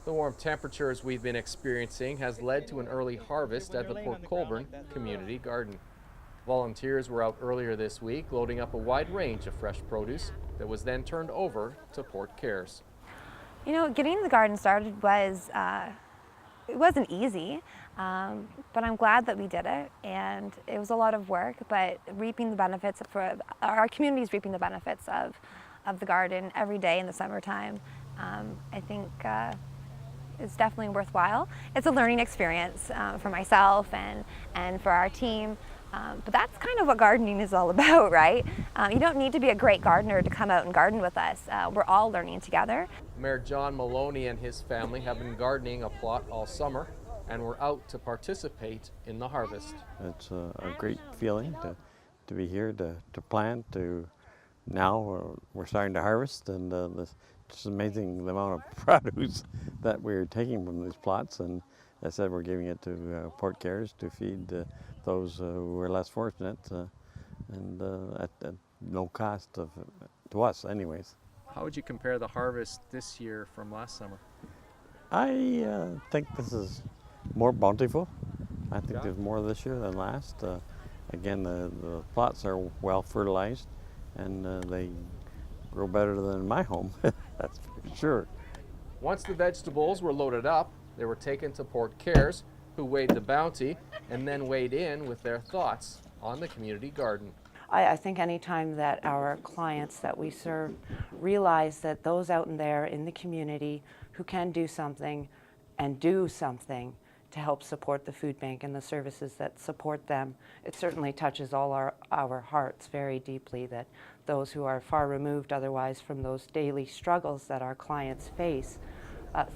The warm temperatures we've been experiencing has led to an early harvest at the Port Colborne Community Garden. Volunteers were out earlier this week loading up a wide range of fresh produce that was then turned over to Port Cares. You know, getting the garden started it wasn't easy, but I'm glad that we did it, and it was a lot of work, but reaping the benefits for our community is reaping the benefits of the garden every day in the summertime. I think it's definitely worthwhile. It's a learning experience for myself and for our team. But that's kind of what gardening is all about, right? You don't need to be a great gardener to come out and garden with us. We're all learning together. Mayor John Maloney and his family have been gardening a plot all summer and were out to participate in the harvest. It's a great feeling to be here, to plant, now we're starting to harvest, and it's amazing the amount of produce that we're taking from these plots. And as I said, we're giving it to Port Cares to feed those who are less fortunate, and at no cost to us anyways. How would you compare the harvest this year from last summer? I think this is more bountiful. I think there's more this year than last. Again, the plots are well fertilized, and they grow better than my home, that's for sure. Once the vegetables were loaded up, they were taken to Port Cares, who weighed the bounty and then weighed in with their thoughts on the community garden. I think any time that our clients that we serve realize that those out in there in the community who can do something and do something to help support the food bank and the services that support them, it certainly touches all our hearts very deeply, that those who are far removed otherwise from those daily struggles that our clients face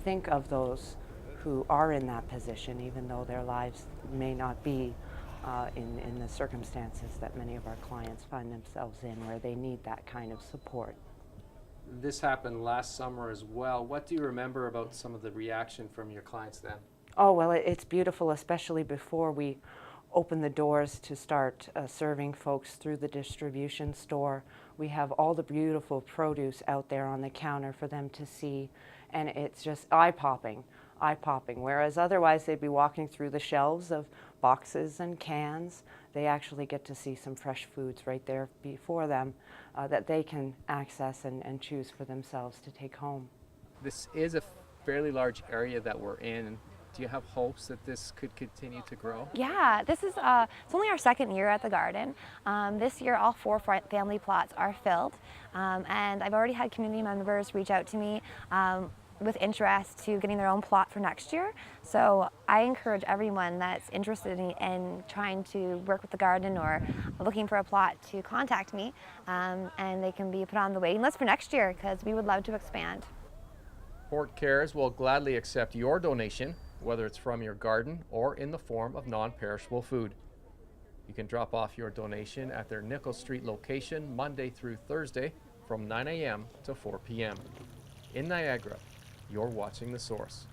think of those who are in that position, even though their lives may not be in the circumstances that many of our clients find themselves in, where they need that kind of support. This happened last summer as well. What do you remember about some of the reaction from your clients then? Oh, well, it's beautiful, especially before we open the doors to start serving folks through the distribution store. We have all the beautiful produce out there on the counter for them to see, and it's just eye-popping. Whereas otherwise they'd be walking through the shelves of boxes and cans. They actually get to see some fresh foods right there before them that they can access and choose for themselves to take home. This is a fairly large area that we're in. Do you have hopes that this could continue to grow? Yeah, this is it's only our second year at the garden. This year all 4 family plots are filled, and I've already had community members reach out to me with interest to getting their own plot for next year. So I encourage everyone that's interested in trying to work with the garden or looking for a plot to contact me, and they can be put on the waiting list for next year, because we would love to expand. Port Cares will gladly accept your donation, whether it's from your garden or in the form of non-perishable food. You can drop off your donation at their Nichols Street location Monday through Thursday from 9 a.m. to 4 p.m. In Niagara, you're watching The Source.